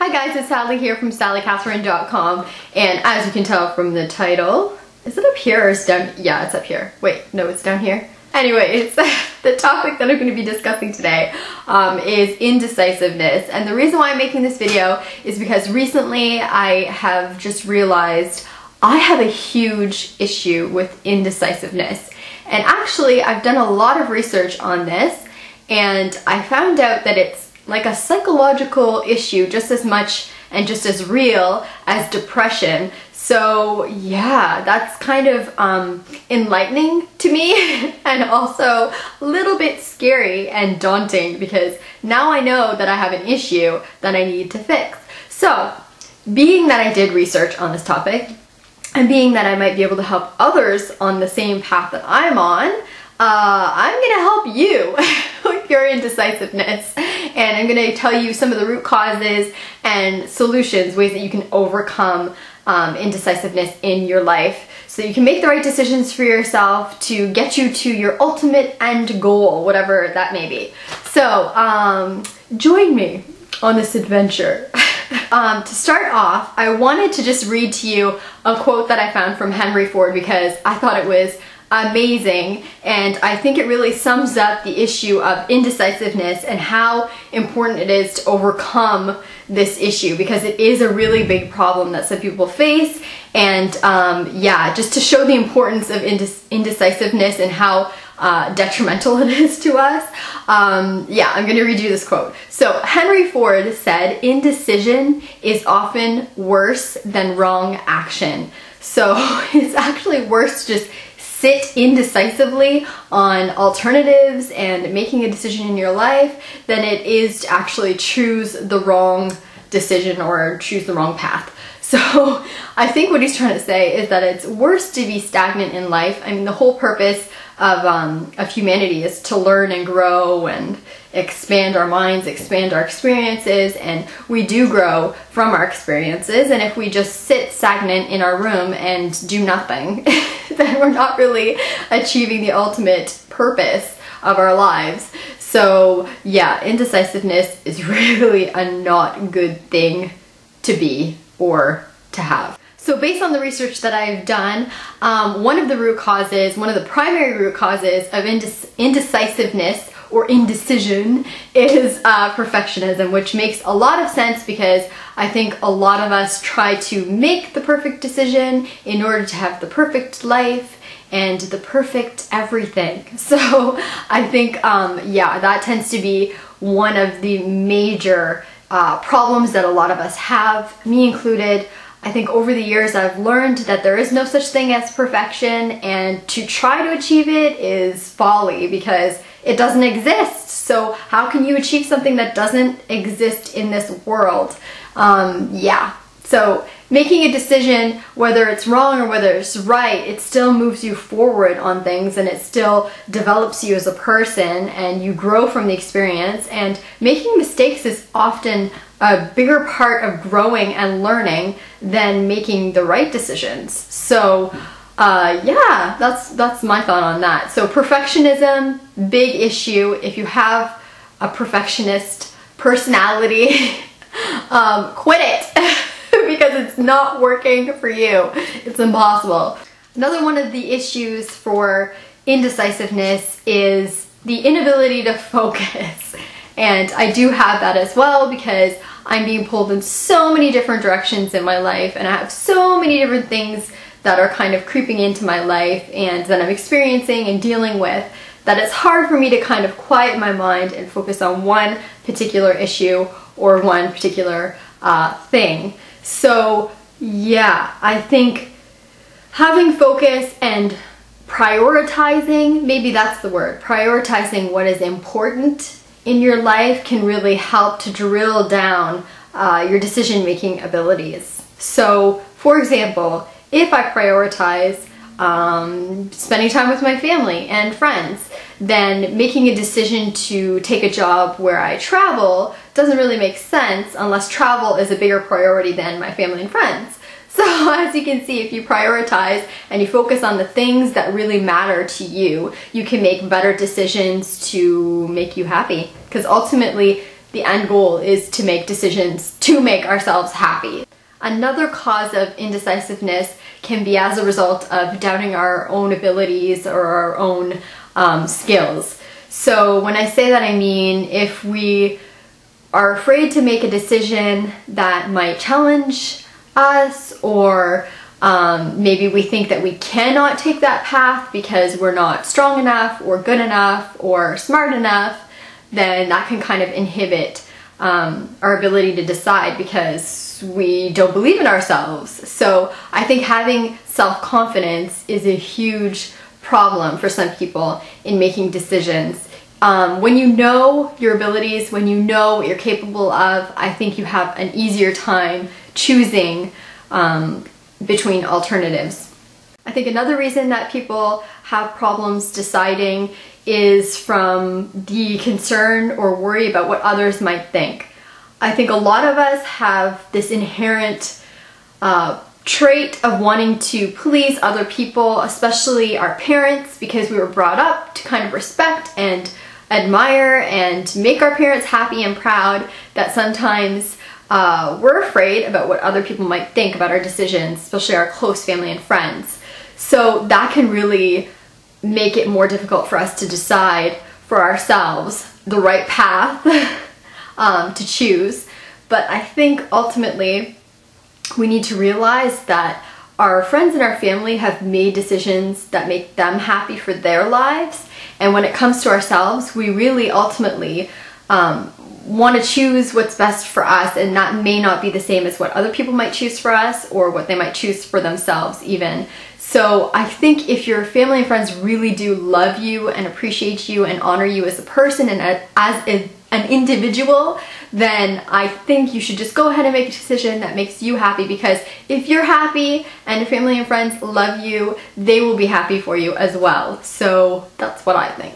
Hi guys, it's Sally here from sallycatherine.com, and as you can tell from the title, is it up here or is it down? Yeah, it's up here. Wait, no, it's down here. Anyway, it's the topic that I'm going to be discussing today is indecisiveness, and the reason why I'm making this video is because recently I have just realized I have a huge issue with indecisiveness, and actually I've done a lot of research on this, and I found out that it's like a psychological issue just as much and just as real as depression. So yeah, that's kind of enlightening to me and also a little bit scary and daunting because now I know that I have an issue that I need to fix. So being that I did research on this topic and being that I might be able to help others on the same path that I'm on, I'm gonna help you with your indecisiveness, and I'm gonna tell you some of the root causes and solutions, ways that you can overcome indecisiveness in your life so you can make the right decisions for yourself to get you to your ultimate end goal, whatever that may be. So join me on this adventure. To start off, I wanted to just read to you a quote that I found from Henry Ford because I thought it was amazing, and I think it really sums up the issue of indecisiveness and how important it is to overcome this issue, because it is a really big problem that some people face. And yeah, just to show the importance of indecisiveness and how detrimental it is to us, yeah, I'm going to read you this quote. So Henry Ford said, "Indecision is often worse than wrong action." So it's actually worse to just sit indecisively on alternatives and making a decision in your life than it is to actually choose the wrong decision or choose the wrong path. So I think what he's trying to say is that it's worse to be stagnant in life. I mean, the whole purpose of humanity is to learn and grow and expand our minds, expand our experiences, and we do grow from our experiences. And if we just sit stagnant in our room and do nothing, then we're not really achieving the ultimate purpose of our lives. So yeah, indecisiveness is really a not good thing to be or to have. So based on the research that I've done, one of the primary root causes of indecisiveness or indecision is perfectionism, which makes a lot of sense because I think a lot of us try to make the perfect decision in order to have the perfect life and the perfect everything. So I think, yeah, that tends to be one of the major problems that a lot of us have, me included. I think over the years I've learned that there is no such thing as perfection, and to try to achieve it is folly because it doesn't exist. So how can you achieve something that doesn't exist in this world? Yeah, so making a decision, whether it's wrong or whether it's right, it still moves you forward on things, and it still develops you as a person, and you grow from the experience. And making mistakes is often a bigger part of growing and learning than making the right decisions. So yeah, that's my thought on that. So perfectionism, big issue. If you have a perfectionist personality, quit it because it's not working for you. It's impossible. Another one of the issues for indecisiveness is the inability to focus. And I do have that as well because I'm being pulled in so many different directions in my life, and I have so many different things that are kind of creeping into my life and that I'm experiencing and dealing with, that it's hard for me to kind of quiet my mind and focus on one particular issue or one particular thing. So yeah, I think having focus and prioritizing, maybe that's the word, prioritizing what is important in your life can really help to drill down your decision-making abilities. So for example, if I prioritize spending time with my family and friends, then making a decision to take a job where I travel doesn't really make sense unless travel is a bigger priority than my family and friends. So as you can see, if you prioritize and you focus on the things that really matter to you, you can make better decisions to make you happy. Because ultimately, the end goal is to make decisions to make ourselves happy. Another cause of indecisiveness can be as a result of doubting our own abilities or our own skills. So when I say that, I mean if we are afraid to make a decision that might challenge us, or maybe we think that we cannot take that path because we're not strong enough or good enough or smart enough, then that can kind of inhibit our ability to decide because we don't believe in ourselves. So I think having self-confidence is a huge problem for some people in making decisions. When you know your abilities, when you know what you're capable of, I think you have an easier time choosing between alternatives. I think another reason that people have problems deciding is from the concern or worry about what others might think. I think a lot of us have this inherent trait of wanting to please other people, especially our parents, because we were brought up to kind of respect and admire and make our parents happy and proud, that sometimes we're afraid about what other people might think about our decisions, especially our close family and friends. So that can really make it more difficult for us to decide for ourselves the right path to choose. But I think ultimately we need to realize that our friends and our family have made decisions that make them happy for their lives, and when it comes to ourselves, we really ultimately want to choose what's best for us, and that may not be the same as what other people might choose for us or what they might choose for themselves even. So I think if your family and friends really do love you and appreciate you and honor you as a person and as an individual, then I think you should just go ahead and make a decision that makes you happy, because if you're happy and your family and friends love you, they will be happy for you as well. So that's what I think.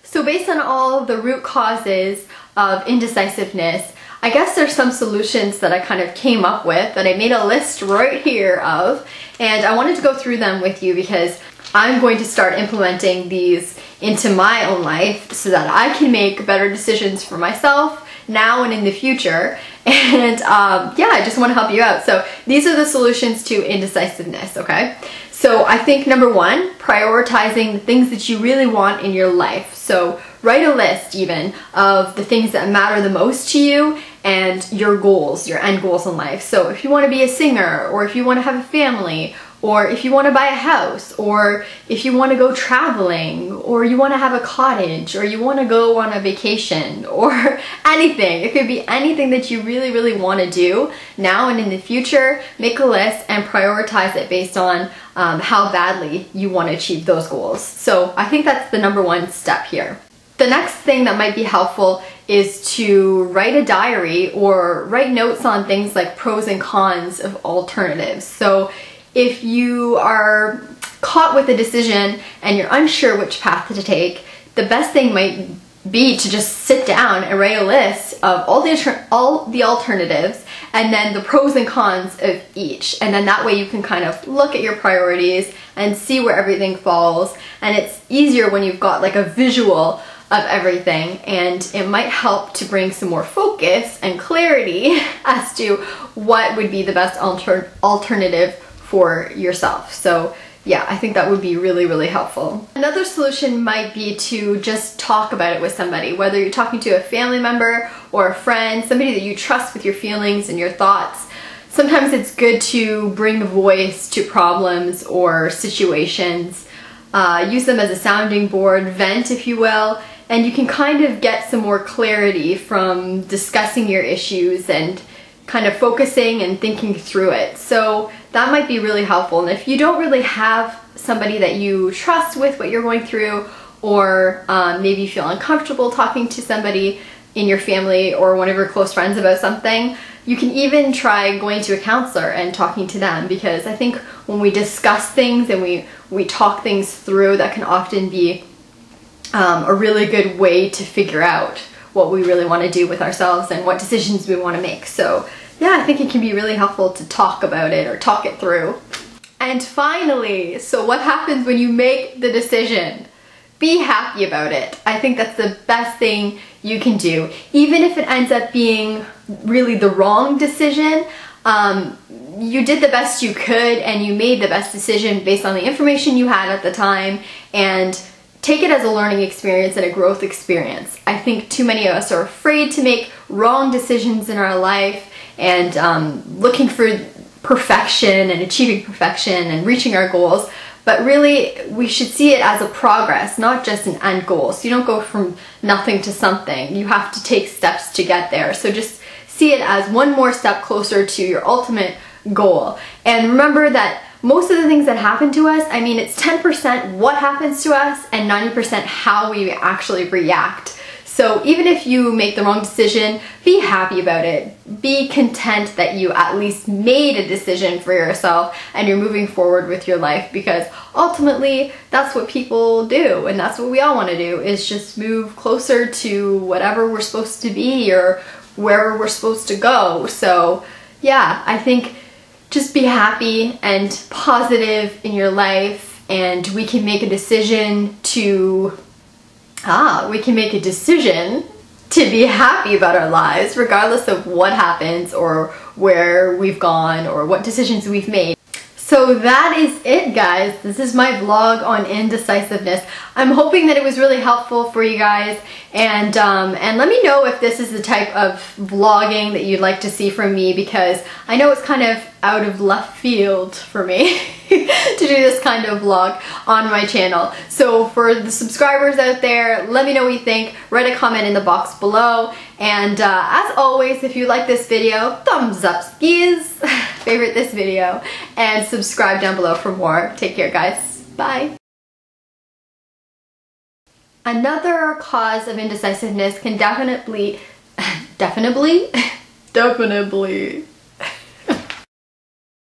So based on all the root causes of indecisiveness, I guess there's some solutions that I kind of came up with that I made a list right here of, and I wanted to go through them with you because I'm going to start implementing these into my own life so that I can make better decisions for myself now and in the future. And yeah, I just want to help you out. So these are the solutions to indecisiveness, okay? So I think number one, prioritizing the things that you really want in your life. So write a list even of the things that matter the most to you and your goals, your end goals in life. So if you want to be a singer, or if you want to have a family, or if you want to buy a house, or if you want to go traveling, or you want to have a cottage, or you want to go on a vacation, or anything. It could be anything that you really, really want to do now and in the future. Make a list and prioritize it based on how badly you want to achieve those goals. So I think that's the number one step here. The next thing that might be helpful is to write a diary or write notes on things like pros and cons of alternatives. So if you are caught with a decision and you're unsure which path to take, the best thing might be to just sit down and write a list of all the alternatives and then the pros and cons of each. And then that way you can kind of look at your priorities and see where everything falls. And it's easier when you've got like a visual of everything, and it might help to bring some more focus and clarity as to what would be the best alternative for yourself. So yeah, I think that would be really, really helpful. Another solution might be to just talk about it with somebody, whether you're talking to a family member or a friend, somebody that you trust with your feelings and your thoughts. Sometimes it's good to bring a voice to problems or situations. Use them as a sounding board, vent if you will, and you can kind of get some more clarity from discussing your issues and kind of focusing and thinking through it. So that might be really helpful. And if you don't really have somebody that you trust with what you're going through, or maybe you feel uncomfortable talking to somebody in your family or one of your close friends about something, you can even try going to a counselor and talking to them, because I think when we discuss things and we talk things through, that can often be a really good way to figure out what we really want to do with ourselves and what decisions we want to make. So yeah, I think it can be really helpful to talk about it or talk it through. And finally, so what happens when you make the decision? be happy about it. I think that's the best thing you can do. Even if it ends up being really the wrong decision, you did the best you could and you made the best decision based on the information you had at the time, and take it as a learning experience and a growth experience. I think too many of us are afraid to make wrong decisions in our life and looking for perfection and achieving perfection and reaching our goals. But really, we should see it as a progress, not just an end goal. So you don't go from nothing to something. You have to take steps to get there. So just see it as one more step closer to your ultimate goal. And remember that most of the things that happen to us, I mean, it's 10% what happens to us and 90% how we actually react. So even if you make the wrong decision, be happy about it. Be content that you at least made a decision for yourself and you're moving forward with your life, because ultimately that's what people do, and that's what we all want to do, is just move closer to whatever we're supposed to be or where we're supposed to go. So yeah, I think just be happy and positive in your life, and we can make a decision to be happy about our lives regardless of what happens or where we've gone or what decisions we've made. So that is it, guys. This is my vlog on indecisiveness. I'm hoping that it was really helpful for you guys, and let me know if this is the type of vlogging that you'd like to see from me, because I know it's kind of out of left field for me to do this kind of vlog on my channel. So for the subscribers out there, let me know what you think. Write a comment in the box below, and as always, if you like this video, thumbs up skis, favorite this video, and subscribe down below for more. Take care, guys. Bye. Another cause of indecisiveness can definitely